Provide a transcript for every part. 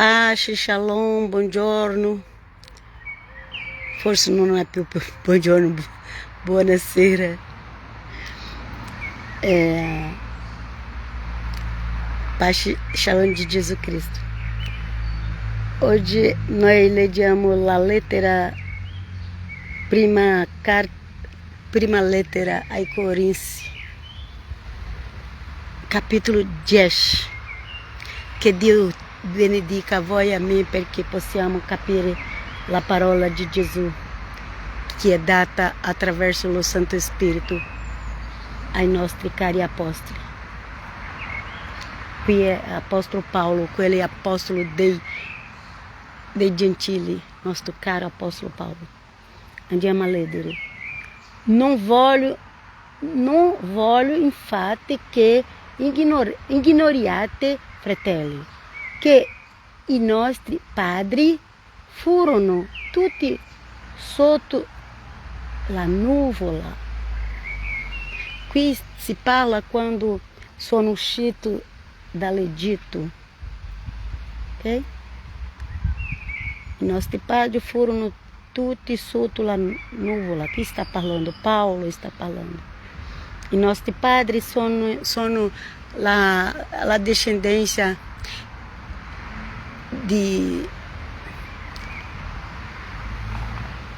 Pace, shalom, buongiorno. Forse non è più buongiorno, buonasera. Pace, shalom di Gesù Cristo. Oggi noi leggiamo la lettera, prima lettera ai Corinzi, capitolo 10. Che Dio benedica a voi e a me perché possiamo capire la parola di Gesù che è data attraverso lo Santo Spirito ai nostri cari apostoli. Qui è apostolo Paolo, quello è apostolo dei gentili, nostro caro apostolo Paolo. Andiamo a leggere. Non voglio infatti che ignoriate, fratelli, che i nostri padri furono tutti sotto la nuvola. Qui si parla quando sono uscito dall'Egitto. Okay? I nostri padri furono tutti sotto la nuvola. Chi sta parlando? Paolo sta parlando. I nostri padri sono la discendenza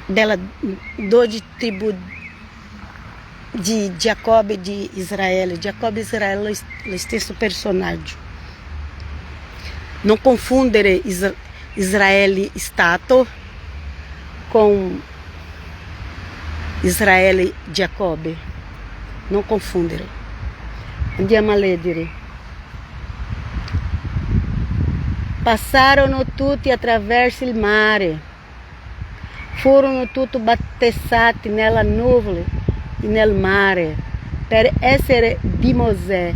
della 12 tribù di Giacobbe e di Israele. Giacobbe e Israele è lo stesso personaggio. Non confondere Israele Stato con Israele Giacobbe. Non confondere. Andiamo a leggere. Passarono tutti attraverso il mare, furono tutti battezzati nella nuvola e nel mare per essere di Mosè.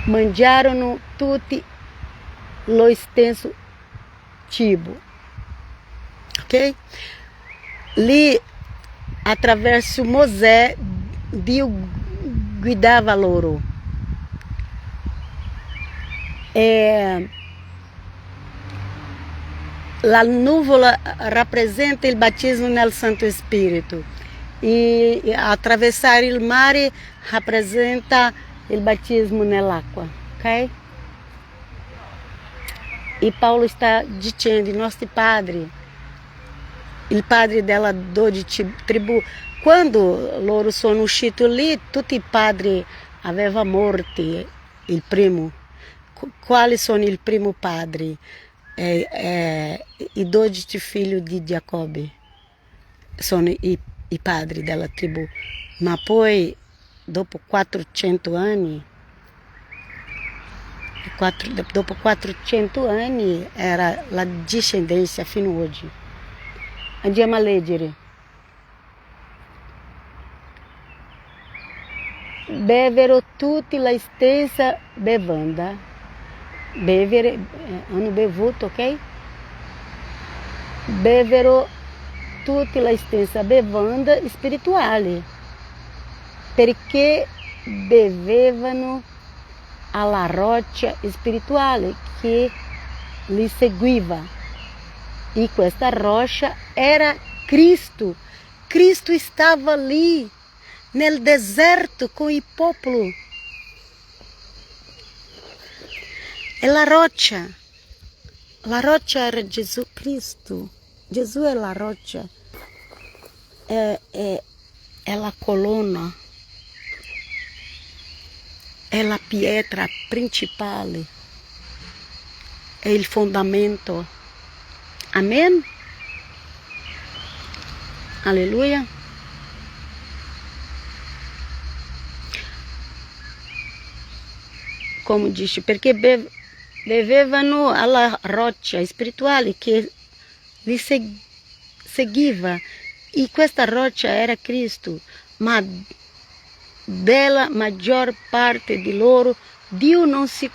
Mangiarono tutti lo stesso cibo. Ok? Lì attraverso Mosè Dio guidava loro. La nuvola rappresenta il battesimo nel Santo Spirito e attraversare il mare rappresenta il battesimo nell'acqua, ok? E Paolo sta dicendo, i nostri padri, il padre della 12 tribù, quando loro sono usciti lì, tutti i padri avevano morto il primo. Quali sono il primo padre? I 12 figli di Giacobbe sono i padri della tribù, ma poi dopo 400 anni era la discendenza fino ad oggi. Andiamo a leggere. Bevero tutti la stessa bevanda. Bevere, hanno bevuto, ok? Bevero tutti la stessa bevanda spirituale, perché bevevano alla roccia spirituale che li seguiva. E questa roccia era Cristo. Cristo stava lì, nel deserto, con il popolo. E la roccia era Gesù Cristo. Gesù è la roccia, è la colonna, è la pietra principale, è il fondamento. Amen? Alleluia. Come dice, perché bevevano alla roccia spirituale che li seguiva, e questa roccia era Cristo, ma della maggior parte di loro Dio non si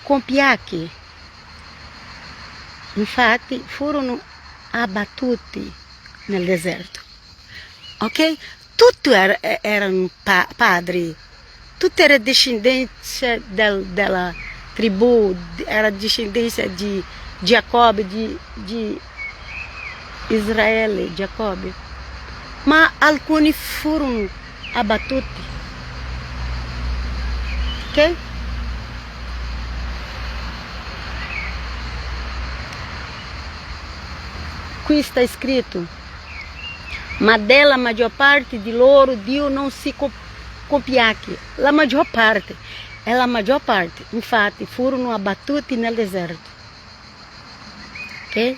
compiacque. Infatti furono abbattuti nel deserto. Ok? Tutti erano padri. Tutti erano discendenza della tribo, era descendência de Jacob, de Israel, Jacob. Mas alguns foram abatidos. Ok? Aqui está escrito, mas dela a maior parte de loro Dio não se copiaque. A maior parte, infatti, furono abbattuti nel deserto. Ok?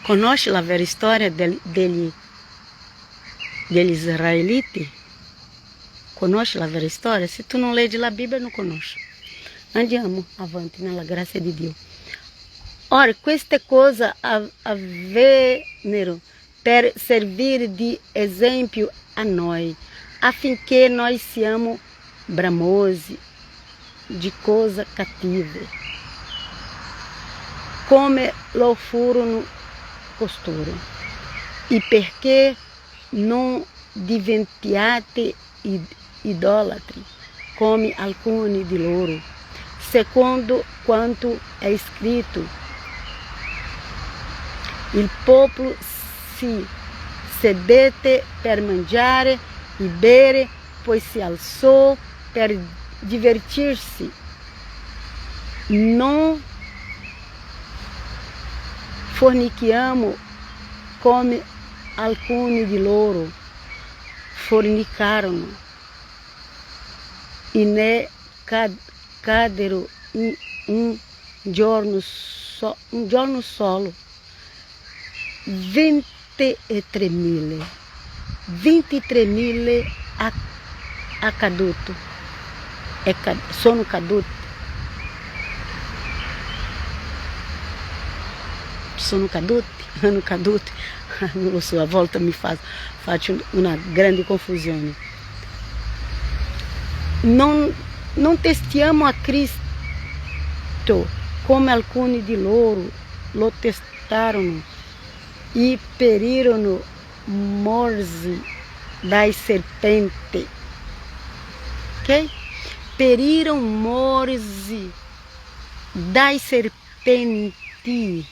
Conosce a vera história degli israeliti? Conosce a vera história? Se tu não lê a Bíblia, não conosce. Andiamo avanti nella grazia di Dio. Ora, queste cose avvennero per servire di esempio a noi, affinché noi siamo bramosi di cose cattive, come lo furono costoro, e perché non diventiate idolatri, come alcuni di loro, secondo quanto è scritto. Il popolo si sedette per mangiare e bere, poi si alzò per divertirsi. Non fornichiamo come alcuni di loro fornicarono e ne caddero in un giorno solo 23.000 accaduto, sono caduti, hanno caduti, non lo so, a volte mi faccio una grande confusione. Non testiamo a Cristo come alcuni di loro lo testarono e perirono morsi dai serpenti. Ok? Perirono morsi dai serpenti.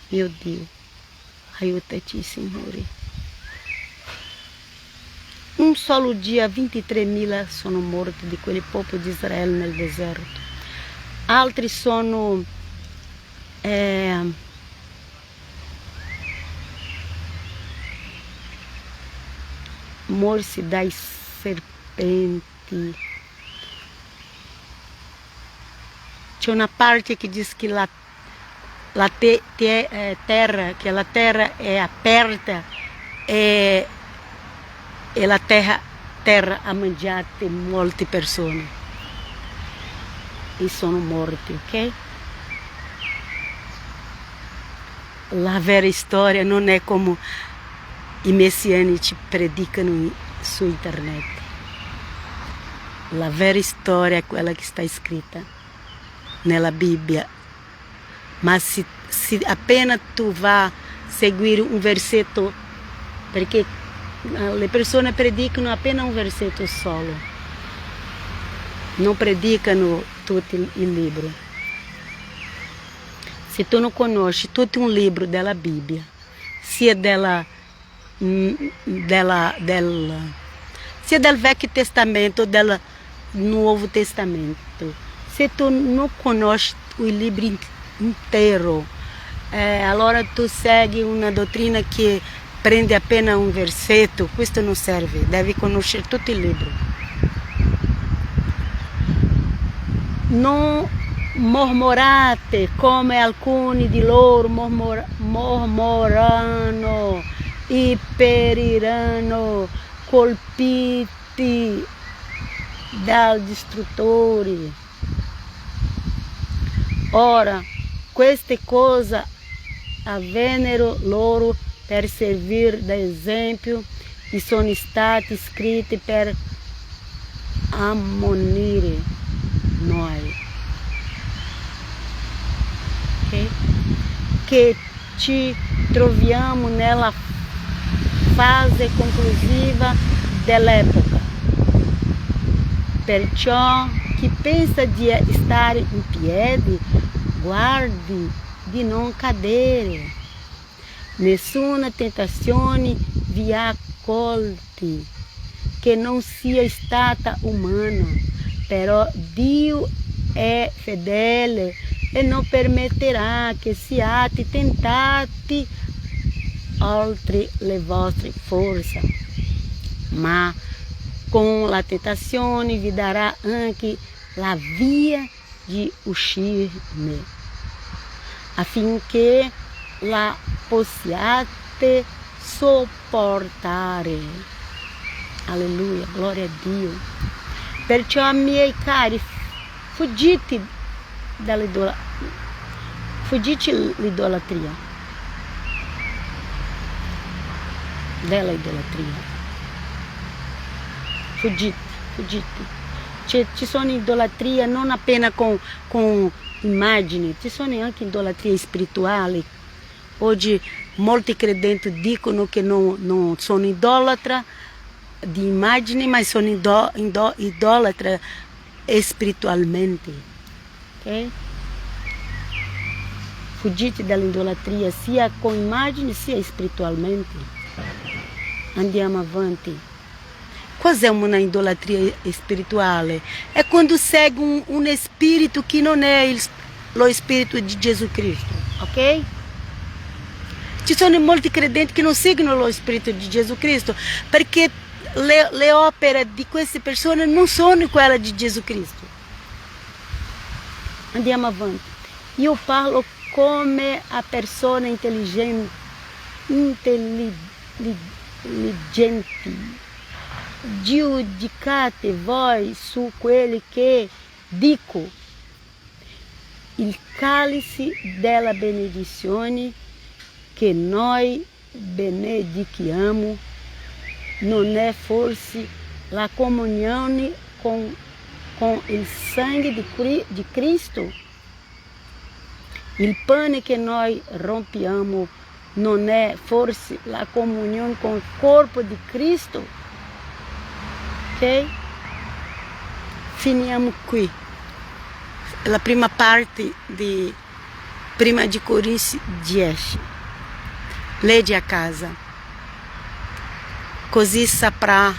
Mio Dio, aiutaci, Signore. Un solo dia 23.000 sono morti di quel popolo di Israele nel deserto. Altri sono morsi dai serpenti. C'è una parte che dice che la terra è aperta e la terra ha mangiato molte persone e sono morti, ok? La vera storia non è come i messianici predicano su internet. La vera storia è quella che sta scritta nella Bibbia. Ma se appena tu vai a seguire un versetto, perché le persone predicano appena un versetto solo, non predicano tutto il libro. Se tu non conosci tutto un libro della Bibbia, sia del Vecchio Testamento, del Nuovo Testamento, se tu non conosci il libro inteiro, allora tu segui una dottrina che prende appena un versetto, questo non serve, devi conoscere tutto il libro. Non mormorate come alcuni di loro mormoranno e periranno colpiti dal distruttore. Ora, queste cose avvennero loro per servire da esempio e sono stati scritti per ammonire noi. Okay? Che ci troviamo nella fase conclusiva dell'epoca. Perciò que pensa di stare in piedi, guardi di non cadere. Nessuna tentazione vi ha colti che non sia stata umana, però Dio è fedele e non permetterà che siate tentati oltre le vostre forze, ma con la tentazione vi darà anche la via di uscirne, affinché la possiate sopportare. Alleluia, gloria a Dio. Perciò, miei cari, fuggite l'idolatria. Della idolatria. Fuggite. Ci sono idolatria non appena con immagini, ci sono anche idolatria spirituale. Oggi molti credenti dicono che non sono idolatra di immagini, ma sono idolatra spiritualmente. Okay? Fuggite dall'idolatria sia con immagini sia spiritualmente. Andiamo avanti. Cos'è una idolatria spirituale? È quando segue un spirito che non è lo spirito di Gesù Cristo, ok? Ci sono molti credenti che non seguono lo spirito di Gesù Cristo perché le opere di queste persone non sono quelle di Gesù Cristo. Andiamo avanti. Io parlo come a persone intelligenti. Giudicate voi su quelli che dico. Il cálice della benedizione che noi benedichiamo non è forse la comunione con il sangue di Cristo? Il pane che noi rompiamo non è forse la comunione con il corpo di Cristo? Ok? Finiamo qui. La prima parte di Prima di Corinzi 10. Leggi a casa. Così saprai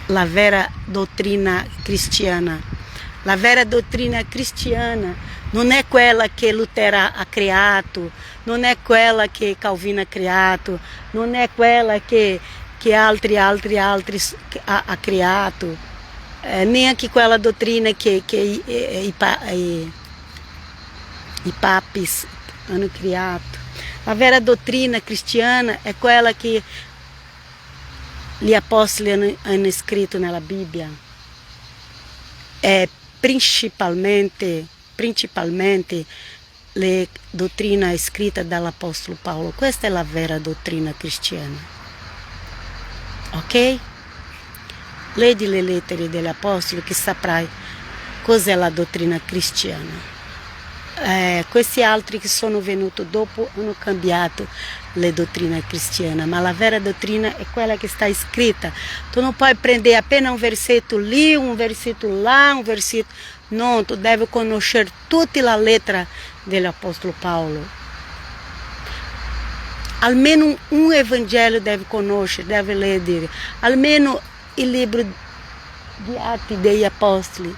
la vera dottrina cristiana. La vera dottrina cristiana non è quella che Lutero ha creato, non è quella che Calvino ha creato, non è quella che altri ha creato, neanche quella dottrina che i papi hanno creato. La vera dottrina cristiana è quella che gli apostoli hanno scritto nella Bibbia. È principalmente le dottrine scritte dall'Apostolo Paolo. Questa è la vera dottrina cristiana. Ok? Leggi le lettere degli Apostoli che saprai cos'è la dottrina cristiana. Questi altri che sono venuti dopo hanno cambiato le dottrine cristiane, ma la vera dottrina è quella che sta scritta. Tu non puoi prendere appena un versetto lì, un versetto là, un versetto. No, tu devi conoscere tutta la lettera dell'Apostolo Paolo. Almeno un Evangelho deve conoscere, deve leggere. Almeno il libro di Atti degli Apostoli.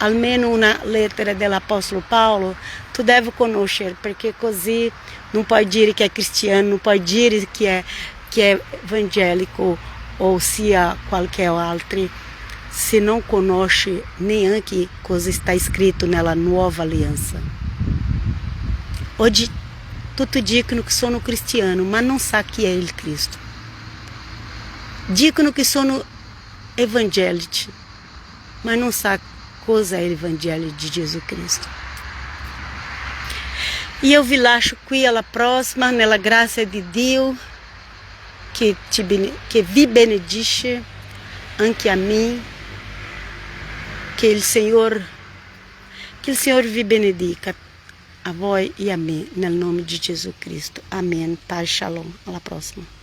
Almeno una lettera dell'Apostolo Paolo, tu devi conoscere, perché così non puoi dire che è cristiano, non puoi dire che è evangelico o sia qualche altro, se non conosce neanche cosa sta scritto nella nuova aliança. Oggi tutti dicono che sono cristiano, ma non sa chi è il Cristo. Dicono che sono evangelici, ma non sa cosa è l'Evangelho di Gesù Cristo. Io vi lascio qui alla prossima, nella grazia di Dio, che vi benedice, anche a me, che il Signore vi benedica, a voi e a me, nel nome di Gesù Cristo. Amém. Paz, shalom. Alla prossima.